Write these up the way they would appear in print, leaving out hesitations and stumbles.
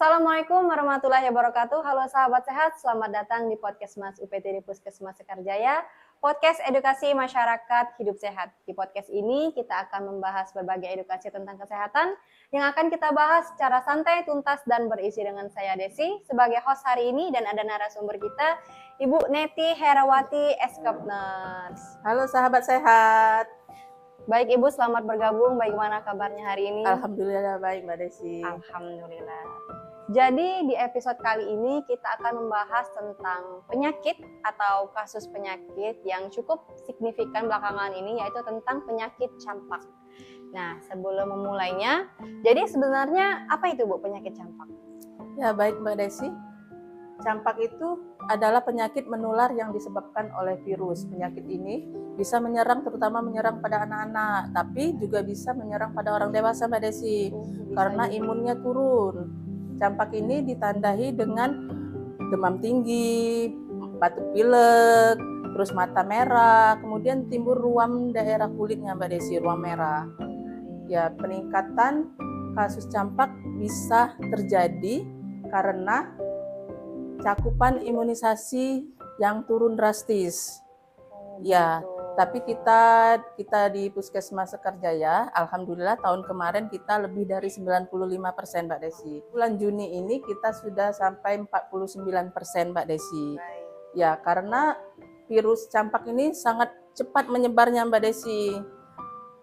Assalamualaikum warahmatullahi wabarakatuh. Halo sahabat sehat, selamat datang di Podcastmas UPTD Puskesmas Sekarjaya, podcast edukasi masyarakat hidup sehat. Di podcast ini kita akan membahas berbagai edukasi tentang kesehatan yang akan kita bahas secara santai, tuntas, dan berisi dengan saya Desi sebagai host hari ini, dan ada narasumber kita, Ibu Neti Herawati, Eskapners. Halo sahabat sehat. Baik Ibu, selamat bergabung. Bagaimana kabarnya hari ini? Alhamdulillah baik Mbak Desi. Alhamdulillah. Jadi di episode kali ini kita akan membahas tentang penyakit atau kasus penyakit yang cukup signifikan belakangan ini, yaitu tentang penyakit campak. Nah, sebelum memulainya, jadi sebenarnya apa itu Bu penyakit campak? Ya baik Mbak Desi. Campak itu adalah penyakit menular yang disebabkan oleh virus. Penyakit ini bisa terutama menyerang pada anak-anak, tapi juga bisa menyerang pada orang dewasa Mbak Desi, karena imunnya turun. Campak ini ditandai dengan demam tinggi, batuk pilek, terus mata merah, kemudian timbul ruam daerah kulitnya Mbak Desi, ruam merah. Ya, peningkatan kasus campak bisa terjadi karena cakupan imunisasi yang turun drastis. Ya, tapi kita di Puskesmas Sekarjaya, alhamdulillah tahun kemarin kita lebih dari 95% Mbak Desi. Bulan Juni ini kita sudah sampai 49% Mbak Desi. Ya, karena virus campak ini sangat cepat menyebarnya Mbak Desi.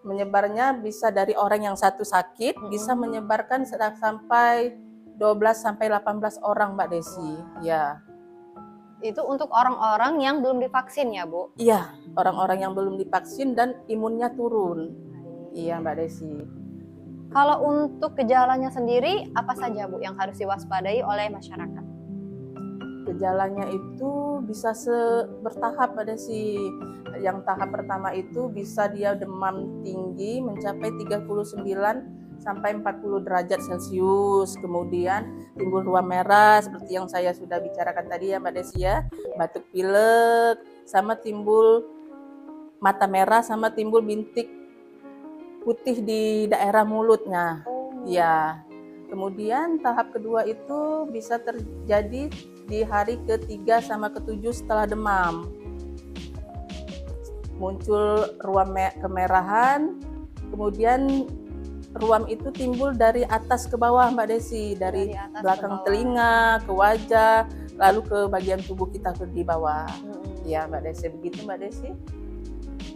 Menyebarnya bisa dari orang yang satu sakit, bisa menyebarkan sampai 12 sampai 18 orang Mbak Desi. Ya. Itu untuk orang-orang yang belum divaksin ya, Bu? Iya, orang-orang yang belum divaksin dan imunnya turun. Iya, Mbak Desi. Kalau untuk gejalanya sendiri, apa saja Bu yang harus diwaspadai oleh masyarakat? Gejalanya itu bisa bertahap Mbak Desi. Yang tahap pertama itu bisa dia demam tinggi mencapai 39 sampai 40 derajat Celcius, kemudian timbul ruam merah seperti yang saya sudah bicarakan tadi ya Mbak Desi ya, batuk pilek, sama timbul mata merah, sama timbul bintik putih di daerah mulutnya. Ya. Kemudian tahap kedua itu bisa terjadi di hari ke-3 sama ke-7 setelah demam. Muncul ruam kemerahan, kemudian ruam itu timbul dari atas ke bawah Mbak Desi, dari belakang telinga ke wajah, lalu ke bagian tubuh kita di bawah. Ya Mbak Desi, begitu Mbak Desi.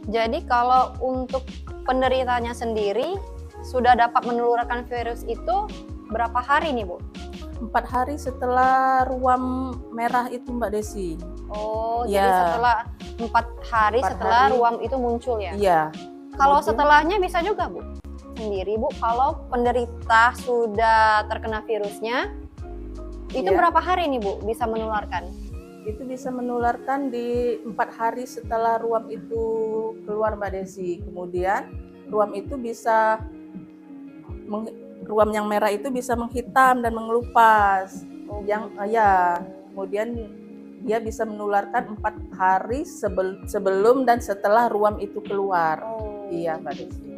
Jadi kalau untuk penderitanya sendiri sudah dapat menularkan virus itu berapa hari nih Bu? 4 hari setelah ruam merah itu Mbak Desi. Oh, ya. Jadi setelah 4 hari setelah ruam itu muncul ya? Iya. Kalau setelahnya bisa juga Bu? Sendiri Bu, kalau penderita sudah terkena virusnya, itu berapa hari nih Bu bisa menularkan? Itu bisa menularkan di 4 hari setelah ruam itu keluar Mbak Desi. Kemudian ruam itu bisa ruam yang merah itu bisa menghitam dan mengelupas. Kemudian dia bisa menularkan 4 hari sebelum dan setelah ruam itu keluar. Iya Mbak Desi.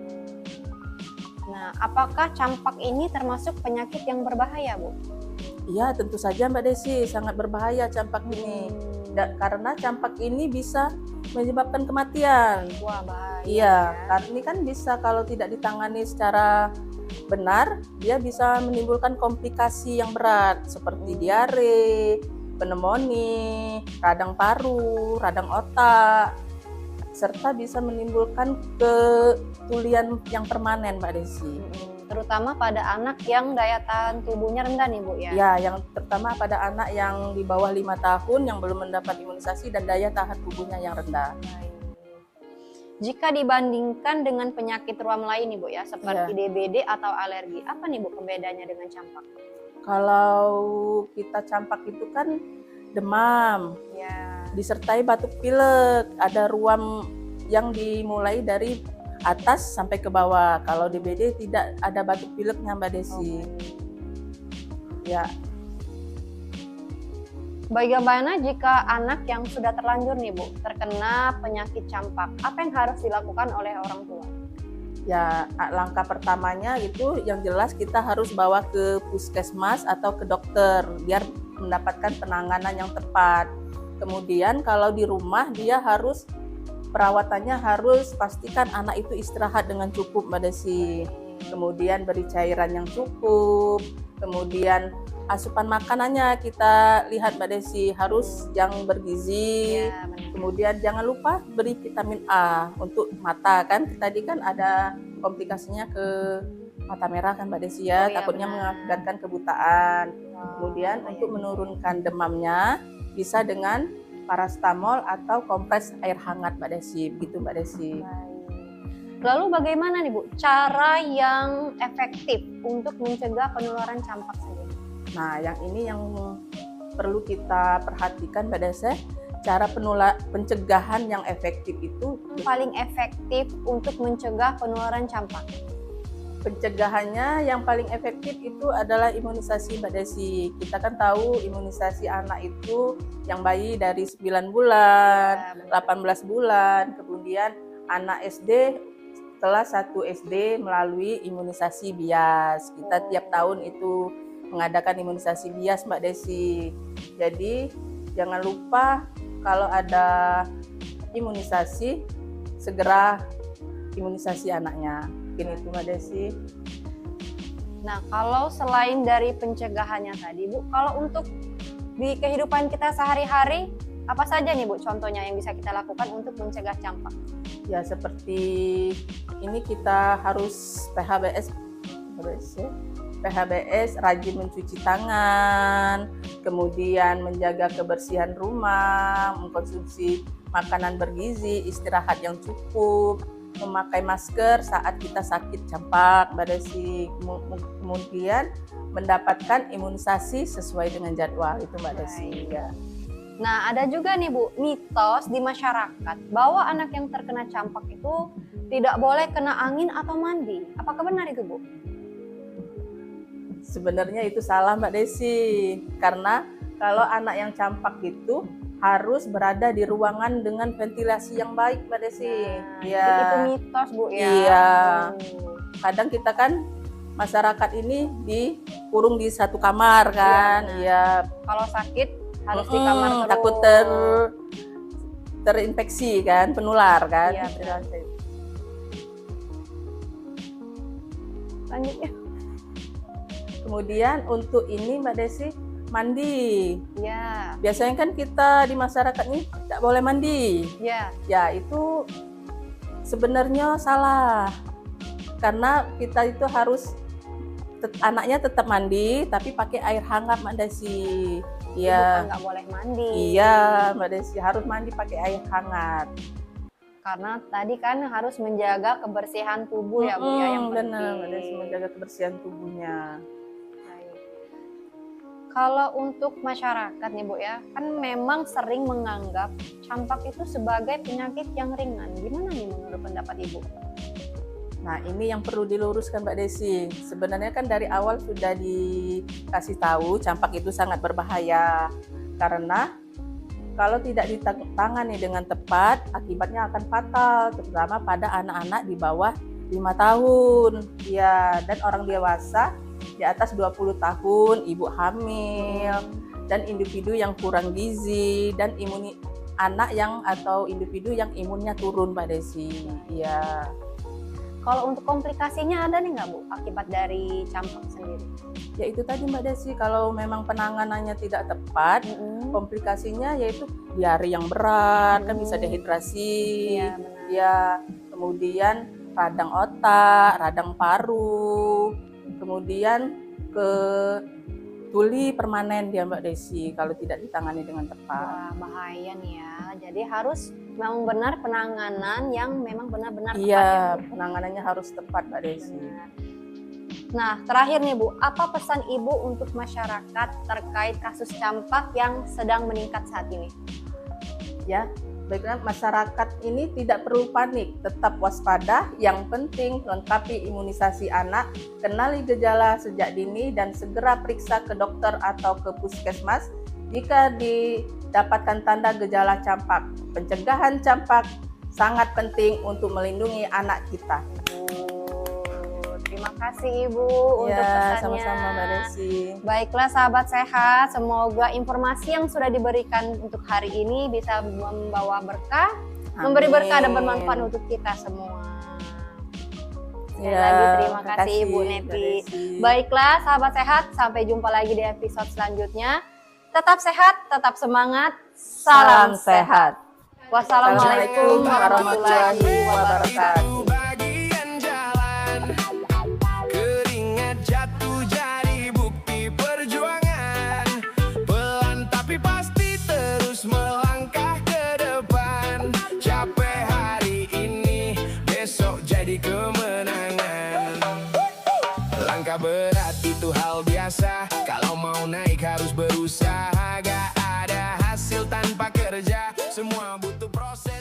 Nah, apakah campak ini termasuk penyakit yang berbahaya, Bu? Iya, tentu saja Mbak Desi, sangat berbahaya campak ini. Karena campak ini bisa menyebabkan kematian. Wah, bahaya. Iya, karena ini kan bisa kalau tidak ditangani secara benar, dia bisa menimbulkan komplikasi yang berat seperti diare, pneumonia, radang paru, radang otak, serta bisa menimbulkan ketulian yang permanen Mbak Desi. Terutama pada anak yang daya tahan tubuhnya rendah nih Bu ya? Ya, yang terutama pada anak yang di bawah 5 tahun yang belum mendapat imunisasi dan daya tahan tubuhnya yang rendah. Jika dibandingkan dengan penyakit ruam lain nih Bu ya, seperti DBD atau alergi, apa nih Bu pembedanya dengan campak? Kalau kita campak itu kan demam, disertai batuk pilek, ada ruam yang dimulai dari atas sampai ke bawah. Kalau DBD tidak ada batuk pileknya Mbak Desi. Ya. Bagaimana jika anak yang sudah terlanjur nih Bu terkena penyakit campak? Apa yang harus dilakukan oleh orang tua? Ya, langkah pertamanya itu yang jelas kita harus bawa ke puskesmas atau ke dokter biar mendapatkan penanganan yang tepat. Kemudian kalau di rumah dia harus perawatannya harus pastikan anak itu istirahat dengan cukup, Mbak Desi. Kemudian beri cairan yang cukup. Kemudian asupan makanannya kita lihat, Mbak Desi, harus yang bergizi. Ya, benar. Kemudian jangan lupa beri vitamin A untuk mata, kan tadi kan ada komplikasinya ke mata merah kan Mbak Desi ya, Oh, iya, takutnya benar. mengakibatkan kebutaan. Oh, Kemudian iya, untuk iya. menurunkan demamnya bisa dengan paracetamol atau kompres air hangat, Mbak Desi. Begitu, Mbak Desi. Baik. Lalu bagaimana nih Bu, cara yang efektif untuk mencegah penularan campak sendiri? Nah, yang ini yang perlu kita perhatikan, Mbak Desi. Cara pencegahan yang efektif itu Paling efektif untuk mencegah penularan campak. pencegahannya yang paling efektif itu adalah imunisasi, Mbak Desi. Kita kan tahu imunisasi anak itu yang bayi dari 9 bulan, Ya, benar. 18 bulan, kemudian anak SD setelah 1 SD melalui imunisasi bias. Kita tiap tahun itu mengadakan imunisasi bias, Mbak Desi. Jadi jangan lupa kalau ada imunisasi segera imunisasi anaknya. Mungkin itu, Mbak Desi. Nah, kalau selain dari pencegahannya tadi Bu, kalau untuk di kehidupan kita sehari-hari, apa saja nih Bu contohnya yang bisa kita lakukan untuk mencegah campak? Ya seperti ini kita harus PHBS rajin mencuci tangan, kemudian menjaga kebersihan rumah, mengkonsumsi makanan bergizi, istirahat yang cukup, memakai masker saat kita sakit campak, Mbak Desi. Kemudian mendapatkan imunisasi sesuai dengan jadwal itu, Mbak Desi. Ya. Nah, ada juga nih Bu, mitos di masyarakat bahwa anak yang terkena campak itu tidak boleh kena angin atau mandi. Apakah benar itu Bu? Sebenarnya itu salah, Mbak Desi. Karena kalau anak yang campak itu harus berada di ruangan dengan ventilasi yang baik, Mbak Desi. Nah, Ya. jadi itu mitos Bu ya. Iya. Oh. Kadang kita kan masyarakat ini dikurung di satu kamar kan. benar. Iya. Kalau sakit harus di kamar terus. Takut terinfeksi kan, penular kan. Iya, benar. Lanjut ya. Kemudian untuk ini Mbak Desi, mandi. Ya, Biasanya kan kita di masyarakat ini tidak boleh mandi. ya. Ya itu sebenarnya salah. Karena kita itu harus anaknya tetap mandi tapi pakai air hangat, Mbak Desi. Bukan nggak boleh mandi. Iya, Mbak Desi harus mandi pakai air hangat. Karena tadi kan harus menjaga kebersihan tubuh ya Bu ya, yang benar, penting. Mbak Desi menjaga kebersihan tubuhnya. Baik. Kalau untuk masyarakat nih Bu ya, kan memang sering menganggap campak itu sebagai penyakit yang ringan. Gimana nih menurut pendapat Ibu? Nah, ini yang perlu diluruskan Mbak Desi. Sebenarnya kan dari awal sudah dikasih tahu campak itu sangat berbahaya. Karena kalau tidak ditangani dengan tepat, akibatnya akan fatal, terutama pada anak-anak di bawah 5 tahun. Ya, dan orang dewasa di atas 20 tahun, ibu hamil, dan individu yang kurang gizi, dan anak yang atau individu yang imunnya turun, Mbak Desi. Ya. Kalau untuk komplikasinya ada nih nggak Bu akibat dari campak sendiri? Ya itu tadi Mbak Desi, kalau memang penanganannya tidak tepat, komplikasinya yaitu diare yang berat, kan bisa dehidrasi, Iya, benar. ya, kemudian radang otak, radang paru, kemudian ke tuli permanen dia Mbak Desi kalau tidak ditangani dengan tepat. Wah, bahaya nih ya. Jadi harus memang benar penanganan yang memang benar-benar tepat. Iya, ya, Bu? penanganannya harus tepat Mbak Desi. Benar. Nah, terakhir nih Bu, apa pesan Ibu untuk masyarakat terkait kasus campak yang sedang meningkat saat ini? Ya, baiklah, masyarakat ini tidak perlu panik, tetap waspada. Yang penting lengkapi imunisasi anak, kenali gejala sejak dini dan segera periksa ke dokter atau ke puskesmas jika didapatkan tanda gejala campak. Pencegahan campak sangat penting untuk melindungi anak kita. Terima kasih Ibu untuk Ya, pesannya. sama-sama Mbak Desi. Baiklah sahabat sehat, semoga informasi yang sudah diberikan untuk hari ini bisa membawa berkah, memberi berkah dan bermanfaat untuk kita semua. Sekali lagi terima kasih Ibu Neti. Baiklah sahabat sehat, sampai jumpa lagi di episode selanjutnya. Tetap sehat, tetap semangat. Salam sehat. Wassalamualaikum warahmatullahi wabarakatuh. Bagian jalan, keringat jatuh jadi bukti perjuangan. Pelan tapi pasti terus melangkah ke depan. Capek hari ini, besok jadi kemenangan. Langkah berat itu hal biasa. Kalau mau naik harus berusaha. Gak ada hasil tanpa kerja. Semua butuh proses.